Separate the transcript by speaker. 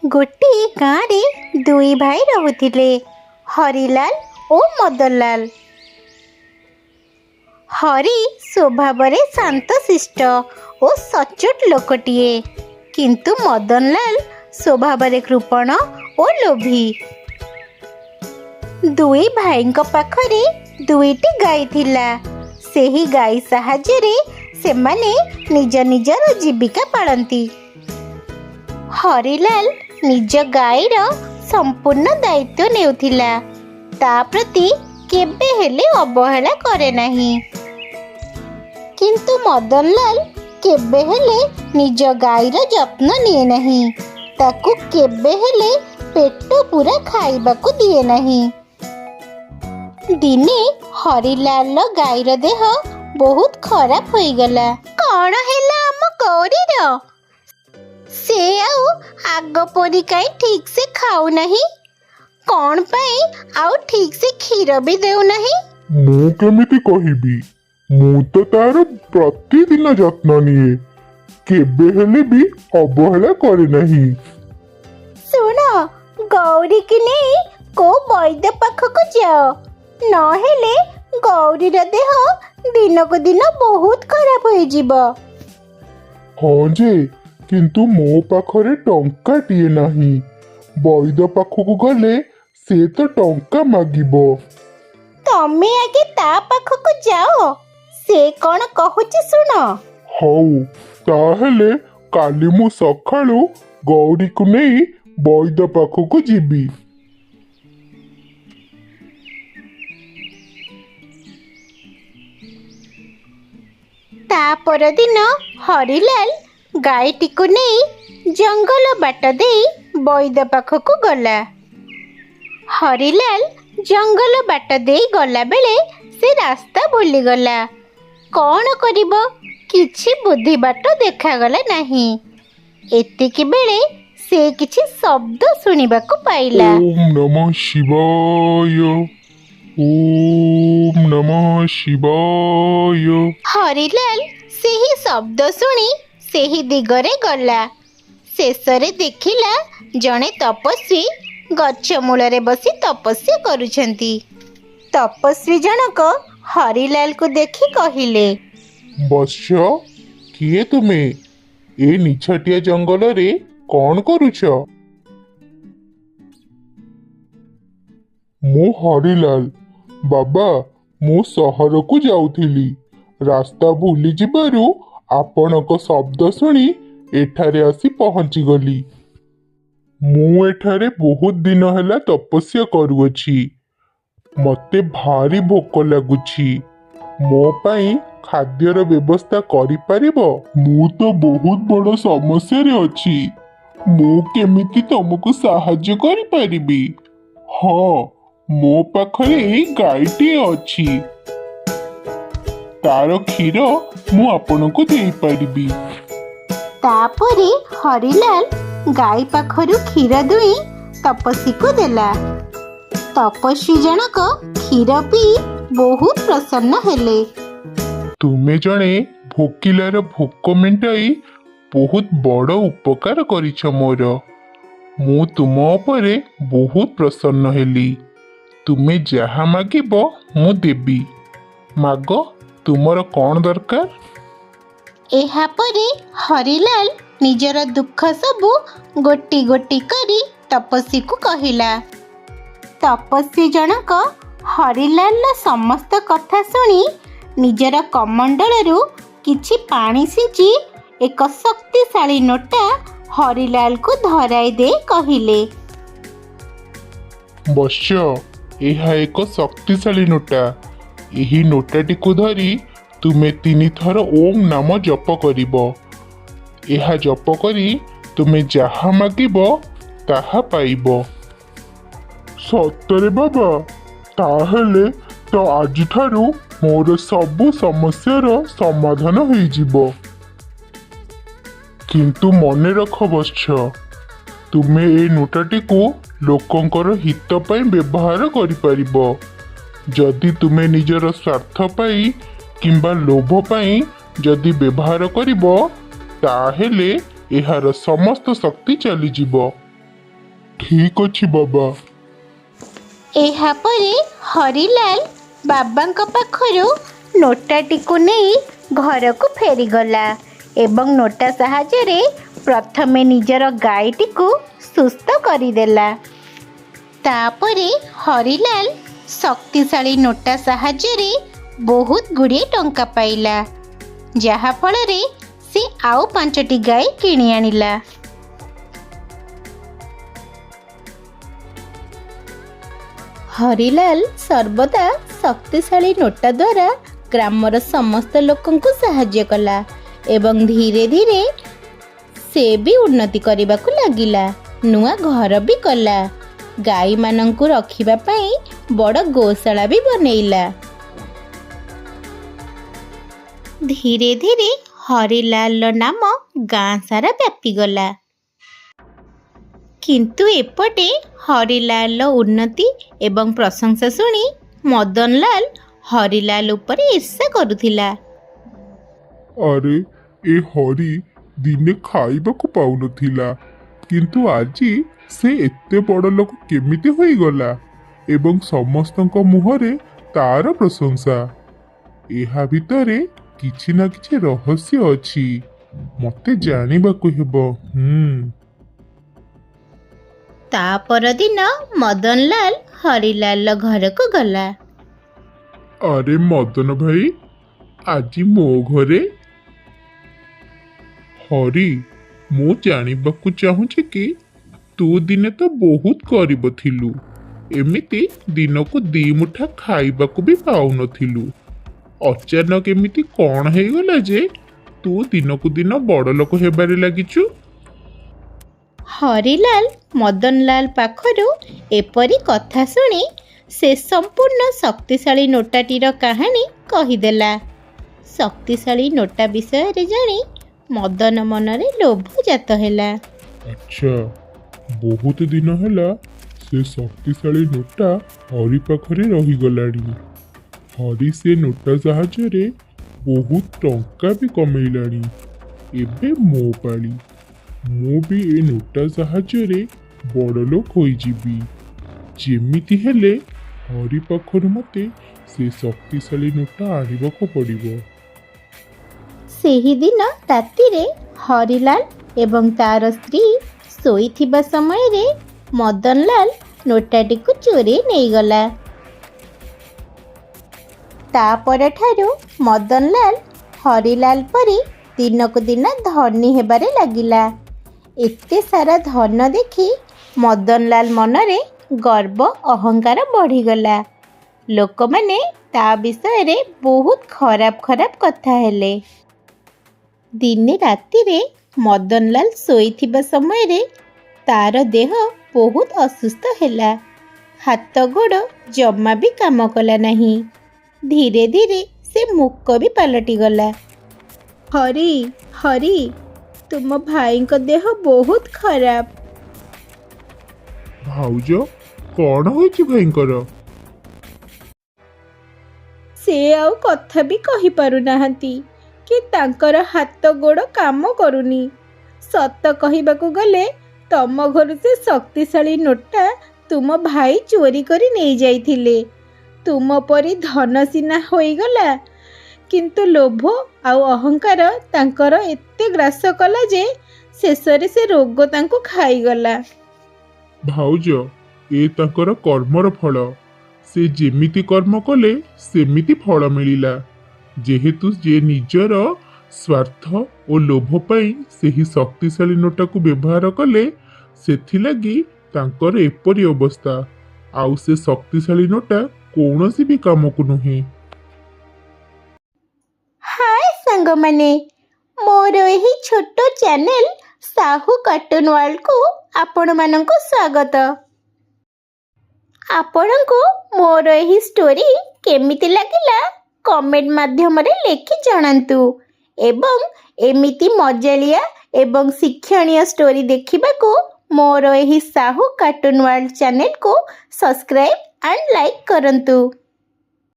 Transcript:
Speaker 1: ଗୋଟିଏ ଗାଁରେ ଦୁଇ ଭାଇ ରହୁଥିଲେ, ହରିଲାଲ ଓ ମଦନଲାଲ। ହରି ସ୍ୱଭାବରେ ଶାନ୍ତଶିଷ୍ଟ ଓ ସଚ୍ଚୋଟ ଲୋକଟିଏ, କିନ୍ତୁ ମଦନଲାଲ ସ୍ୱଭାବରେ କୃପଣ ଓ ଲୋଭୀ। ଦୁଇ ଭାଇଙ୍କ ପାଖରେ ଦୁଇଟି ଗାଈ ଥିଲା। ସେହି ଗାଈ ସାହାଯ୍ୟରେ ସେମାନେ ନିଜ ନିଜର ଜୀବିକା ପାଳନ୍ତି। ହରିଲାଲ ନିଜ ଗାଈର ସମ୍ପୂର୍ଣ୍ଣ ଦାୟିତ୍ୱ ନେଉଥିଲା। ତା ପ୍ରତି କେବେ ହେଲେ ଅବହେଳା କରେ ନାହିଁ। କିନ୍ତୁ ମଦନଲାଲ କେବେ ହେଲେ ନିଜ ଗାଈର ଯତ୍ନ ନିଏ ନାହିଁ। ତାକୁ କେବେ ହେଲେ ପେଟ ପୂରା ଖାଇବାକୁ ଦିଏ ନାହିଁ। ଦିନେ ହରିଲାଲର ଗାଈର ଦେହ ବହୁତ ଖରାପ ହୋଇଗଲା। କ'ଣ ହେଲା ଆମ ଗୌରୀର? ସେ ଆଉ ଆଗ ପରି କାହିଁ ଠିକ୍ ସେ ଖାଉନାହିଁ? କ'ଣ ପାଇଁ ଆଉ ଠିକ୍ ସେ କ୍ଷୀର ବି ଦେଉନାହିଁ?
Speaker 2: ମୁଁ କେମିତି କହିବି? ମୁଁ ତ ତାର ପ୍ରତିଦିନ ଯତ୍ନ ନିଏ, କେବେ ହେଲେ ବି ଅବହେଳା କରେ ନାହିଁ।
Speaker 1: ଶୁଣ, ଗୌରୀକି ନେଇ କୋଉ ବୈଦ୍ୟ ପାଖକୁ ଯାଅ, ନହେଲେ ଗୌରୀର ଦେହ ଦିନକୁ ଦିନ ବହୁତ ଖରାପ ହୋଇଯିବ।
Speaker 2: ହଁ ଯେ, କିନ୍ତୁ ମୋ ପାଖରେ ଟଙ୍କାଟିଏ ନାହିଁ। ବୈଦ୍ୟ ପାଖକୁ ଗଲେ ସେ ତ ଟଙ୍କା ମାଗିବ।
Speaker 1: ତମେ ଆଗେ ତା ପାଖକୁ ଯାଅ, ସେ କ'ଣ କହୁଛି ଶୁଣ।
Speaker 2: ହଉ, ତାହେଲେ କାଲି ମୁଁ ସକାଳୁ ଗୌରୀକୁ ନେଇ ବୈଦ୍ୟ ପାଖକୁ ଯିବି।
Speaker 1: ତା ପରଦିନ ହରିଲାଲ ଗାଈଟିକୁ ନେଇ ଜଙ୍ଗଲ ବାଟ ଦେଇ ବୈଦ୍ୟ ପାଖକୁ ଗଲା। ହରିଲାଲ ଜଙ୍ଗଲ ବାଟ ଦେଇ ଗଲାବେଳେ ସେ ରାସ୍ତା ଭୁଲିଗଲା। କ'ଣ କରିବ, କିଛି ବୁଦ୍ଧି ବାଟ ଦେଖାଗଲା ନାହିଁ। ଏତିକି ବେଳେ ସେ କିଛି ଶବ୍ଦ ଶୁଣିବାକୁ ପାଇଲା।
Speaker 2: ଓମ୍ ନମଃ ଶିବାୟ, ଓମ୍ ନମଃ ଶିବାୟ।
Speaker 1: ହରିଲାଲ ସେହି ଶବ୍ଦ ଶୁଣି ସେହି ଦିଗରେ ଗଲା। ଶେଷରେ ଦେଖିଲା ଜଣେ ତପସ୍ୱୀ ଗଛ ମୂଳରେ ବସି ତପସ୍ୟା କରୁଛନ୍ତି। ତପସ୍ୱୀ ଜଣକ ହରିଲାଲକୁ ଦେଖି କହିଲେ,
Speaker 2: ବତ୍ସ, କିଏ ତୁମେ? ଏ ନିଛାଟିଆ ଜଙ୍ଗଲରେ କ'ଣ କରୁଛ? ମୁଁ ହରିଲାଲ। ବାବା, ମୁଁ ସହରକୁ ଯାଉଥିଲି। ରାସ୍ତା ଭୁଲି ଯିବାରୁ ଆପଣଙ୍କ ଶବ୍ଦ ଶୁଣି ଏଠାରେ ଆସି ପହଞ୍ଚିଗଲି। ମୁଁ ଏଠାରେ ବହୁତ ଦିନ ହେଲା ତପସ୍ୟା କରୁଅଛି। ମୋତେ ଭାରି ଭୋକ ଲାଗୁଛି। ମୋ ପାଇଁ ଖାଦ୍ୟର ବ୍ୟବସ୍ଥା କରିପାରିବ? ମୁଁ ତ ବହୁତ ବଡ଼ ସମସ୍ୟାରେ ଅଛି। ମୁଁ କେମିତି ତମକୁ ସାହାଯ୍ୟ କରିପାରିବି? ହଁ, ମୋ ପାଖରେ ଏଇ ଗାଈଟିଏ ଅଛି। ତାର କ୍ଷୀର ମୁଁ ଆପଣଙ୍କୁ ଦେଇପାରିବି।
Speaker 1: ତାପରେ ହରିଲାଲ ଗାଈ ପାଖରୁ କ୍ଷୀର ଦୁଇଁ ତପସ୍ୱୀକୁ ଦେଲା। ତପସ୍ୱୀ ଜଣକ କ୍ଷୀର ପିଇ ବହୁତ ପ୍ରସନ୍ନ ହେଲେ।
Speaker 2: ତୁମେ ଜଣେ ଭୋକିଲାର ଭୋକ ମେଣ୍ଟାଇ ବହୁତ ବଡ଼ ଉପକାର କରିଛ ମୋର। ମୁଁ ତୁମ ଉପରେ ବହୁତ ପ୍ରସନ୍ନ ହେଲି। ତୁମେ ଯାହା ମାଗିବ ମୁଁ ଦେବି। ମାଗ, ତୁମର କ'ଣ ଦରକାର?
Speaker 1: ଏହାପରେ ହରିଲାଲ ନିଜର ଦୁଃଖ ସବୁ ଗୋଟି ଗୋଟି କରି ତପସ୍ୱୀକୁ କହିଲା। ତପସ୍ୱୀ ଜଣକ ହରିଲାଲର ସମସ୍ତ କଥା ଶୁଣି ନିଜର କମଣ୍ଡଳରୁ କିଛି ପାଣି ସିଞ୍ଚି ଏକ ଶକ୍ତିଶାଳୀ ନୋଟା ହରିଲାଲକୁ ଧରାଇ ଦେଇ କହିଲେ,
Speaker 2: ବତ୍ସ, ଏହା ଏକ ଶକ୍ତିଶାଳୀ ନୋଟା। ଏହି ନୋଟାଟିକୁ ଧରି ତୁମେ 3 ଥର ଓମ୍ ନାମ ଜପ କରିବ। ଏହା ଜପ କରି ତୁମେ ଯାହା ମାଗିବ ତାହା ପାଇବ। ସତରେ ବାବା? ତାହେଲେ ତ ଆଜିଠାରୁ ମୋର ସବୁ ସମସ୍ୟାର ସମାଧାନ ହେଇଯିବ। କିନ୍ତୁ ମନେ ରଖ ବତ୍ସ, ତୁମେ এই ନୋଟାଟିକୁ ଲୋକଙ୍କର ହିତ ପାଇଁ ବ୍ୟବହାର କରିପାରିବ। ଯଦି ତୁମେ ନିଜର ସ୍ୱାର୍ଥ ପାଇଁ କିମ୍ବା ଲୋଭ ପାଇଁ ଯଦି ବ୍ୟବହାର କରିବ, ତାହେଲେ ଏହାର ସମସ୍ତ ଶକ୍ତି ଚାଲିଯିବ। ଠିକ ଅଛି ବାବା।
Speaker 1: ଏହାପରେ ହରିଲାଲ ବାବାଙ୍କ ପାଖରୁ ନୋଟାଟିକୁ ନେଇ ଘରକୁ ଫେରିଗଲା ଏବଂ ନୋଟା ସାହାଯ୍ୟରେ ପ୍ରଥମେ ନିଜର ଗାଈଟିକୁ ସୁସ୍ଥ କରିଦେଲା। ତାପରେ ହରିଲାଲ ଶକ୍ତିଶାଳୀ ନୋଟା ସାହାଯ୍ୟରେ ବହୁତ ଗୁଡ଼ିଏ ଟଙ୍କା ପାଇଲା, ଯାହାଫଳରେ ସେ ଆଉ 5ଟି ଗାଈ କିଣି ଆଣିଲା। ହରିଲାଲ ସର୍ବଦା ଶକ୍ତିଶାଳୀ ନୋଟା ଦ୍ୱାରା ଗ୍ରାମର ସମସ୍ତ ଲୋକଙ୍କୁ ସାହାଯ୍ୟ କଲା ଏବଂ ଧୀରେ ଧୀରେ ସେ ବି ଉନ୍ନତି କରିବାକୁ ଲାଗିଲା। ନୂଆ ଘର ବି କଲା, ଗାଈମାନଙ୍କୁ ରଖିବା ପାଇଁ ବଡ଼ ଗୋଶାଳା ବି ବନେଇଲା। ଧୀରେ ଧୀରେ ହରିଲାଲର ନାମ ଗାଁ ସାରା ବ୍ୟାପିଗଲା। କିନ୍ତୁ ଏପଟେ ହରିଲାଲର ଉନ୍ନତି ଏବଂ ପ୍ରଶଂସା ଶୁଣି ମଦନଲାଲ ହରିଲାଲ ଉପରେ ଈର୍ଷା କରୁଥିଲା।
Speaker 2: ଆରେ ଏ ହରି ଦିନେ ଖାଇବାକୁ ପାଉନଥିଲା, କିନ୍ତୁ ଆଜି ସେ ଏତେ ବଡ଼ ଲୋକ କେମିତି ହୋଇଗଲା ଏବଂ ସମସ୍ତଙ୍କ ମୁହଁରେ ତାର ପ୍ରଶଂସା। ଏହା ଭିତରେ କିଛି ନା କିଛି ରହସ୍ୟ ଅଛି, ମତେ ଜାଣିବାକୁ ହେବ।
Speaker 1: ତା ପରଦିନ ମଦନଲାଲ ହରିଲାଲର ଘରକୁ ଗଲା।
Speaker 2: ଆରେ ମଦନ ଭାଇ, ଆଜି ମୋ ଘରେ? ହରି, ମୁଁ ଜାଣିବାକୁ ଚାହୁଁଛି କି ତୁ ଦିନେ ତ ବହୁତ ଗରିବ ଥିଲୁ, ଏମିତି ଦିନକୁ 2 ମୁଠା ଖାଇବାକୁ ବି ପାଉନଥିଲୁ। ଅଚାନକ ଏମିତି କ'ଣ ହେଇଗଲା ଯେ ତୁ ଦିନକୁ ଦିନ ବଡ଼ ଲୋକ ହେବାରେ ଲାଗିଛୁ?
Speaker 1: ହରିଲାଲ ମଦନଲାଲ ପାଖରୁ ଏପରି କଥା ଶୁଣି ସେ ସମ୍ପୂର୍ଣ୍ଣ ଶକ୍ତିଶାଳୀ ନୋଟାଟିର କାହାଣୀ କହିଦେଲା। ଶକ୍ତିଶାଳୀ ନୋଟା ବିଷୟରେ ଜାଣି ମଦନ ମନରେ ଲୋଭ ଜାତ ହେଲା।
Speaker 2: ଆଚ୍ଛା, ବହୁତ ଦିନ ହେଲା ସେ ଶକ୍ତିଶାଳୀ ନୋଟା ହରି ପାଖରେ ରହିଗଲାଣି। ହରି ସେ ନୋଟା ସାହାଯ୍ୟରେ ବହୁତ ଟଙ୍କା ବି କମେଇଲାଣି। ଏବେ ମୋ ପାଳି, ମୁଁ ବି ଏ ନୋଟା ସାହାଯ୍ୟରେ ବଡ଼ ଲୋକ ହୋଇଯିବି। ଯେମିତି ହେଲେ ହରି ପାଖରୁ ମୋତେ ସେ ଶକ୍ତିଶାଳୀ ନୋଟା ଆଣିବାକୁ ପଡ଼ିବ।
Speaker 1: ସେହିଦିନ ରାତିରେ ହରିଲାଲ ଏବଂ ତାର ସ୍ତ୍ରୀ ଶୋଇଥିବା ସମୟରେ ମଦନଲାଲ ନୋଟାଟିକୁ ଚୋରି ନେଇଗଲା। ତା ପରଠାରୁ ମଦନଲାଲ ହରିଲାଲ ପରି ଦିନକୁ ଦିନ ଧନୀ ହେବାରେ ଲାଗିଲା। ଏତେ ସାରା ଧନ ଦେଖି ମଦନଲାଲ ମନରେ ଗର୍ବ ଅହଙ୍କାର ବଢ଼ିଗଲା। ଲୋକମାନେ ତା ବିଷୟରେ ବହୁତ ଖରାପ କଥା ହେଲେ। ଦିନେ ରାତିରେ ମଦନଲାଲ ଶୋଇଥିବା ସମୟରେ ତାର ଦେହ ବହୁତ ଅସୁସ୍ଥ ହେଲା। ହାତ ଗୋଡ଼ ଜମା ବି କାମ କଲା ନାହିଁ। ଧୀରେ ଧୀରେ ସେ ମୂକ ବି ପାଲଟିଗଲା। ହରି, ହରି, ତୁମ ଭାଇଙ୍କ ଦେହ ବହୁତ ଖରାପ।
Speaker 2: ଭାଉଜ, କ'ଣ ହୋଇଛି ଭାଇଙ୍କର?
Speaker 1: ସେ ଆଉ କଥା ବି କହିପାରୁନାହାନ୍ତି କି ତାଙ୍କର ହାତ ଗୋଡ଼ କାମ କରୁନି। ସତ କହିବାକୁ ଗଲେ ତମ ଘରୁ ସେ ଶକ୍ତିଶାଳୀ ନୋଟା ତୁମ ଭାଇ ଚୋରି କରି ନେଇଯାଇଥିଲେ। ତୁମ ପରି ଧନ ସିନା ହୋଇଗଲା, କିନ୍ତୁ ଲୋଭ ଆଉ ଅହଙ୍କାର ତାଙ୍କର ଏତେ ଗ୍ରାସ କଲା ଯେ ଶେଷରେ ସେ ରୋଗ ତାଙ୍କୁ ଖାଇଗଲା।
Speaker 2: ଭାଉଜ, ଏ ତାଙ୍କର କର୍ମର ଫଳ। ସେ ଯେମିତି କର୍ମ କଲେ ସେମିତି ଫଳ ମିଳିଲା। ଯେହେତୁ ଯେ ନିଜର ସ୍ୱାର୍ଥ ଓ ଲୋଭ ପାଇଁ ସେହି ଶକ୍ତିଶାଳୀ ନୋଟାକୁ ବ୍ୟବହାର କଲେ, ସେଥିଲାଗି ତାଙ୍କର ଏପରି ଅବସ୍ଥା। ଆଉ ସେ ଶକ୍ତିଶାଳୀ ନୋଟା କୌଣସି ବି କାମକୁ ନୁହେଁ।
Speaker 1: ହାଏ ସାଙ୍ଗମାନେ, ମୋର ଏହି ଛୋଟ ଚ୍ୟାନେଲ ସାହୁ କାର୍ଟୁନ ୱାର୍ଲ୍ଡକୁ ଆପଣମାନଙ୍କୁ ସ୍ୱାଗତ। ଆପଣଙ୍କୁ ମୋର ଏହି ଷ୍ଟୋରି କେମିତି ଲାଗିଲା କମେଣ୍ଟ ମାଧ୍ୟମରେ ଲେଖି ଜଣାନ୍ତୁ ଏବଂ ଏମିତି ମଜାଳିଆ ଏବଂ ଶିକ୍ଷଣୀୟ ଷ୍ଟୋରି ଦେଖିବାକୁ ମୋର ଏହି ସାହୁ କାର୍ଟୁନ ୱାର୍ଲ୍ଡ ଚ୍ୟାନେଲକୁ ସବସ୍କ୍ରାଇବ୍ ଆଣ୍ଡ ଲାଇକ୍ କରନ୍ତୁ।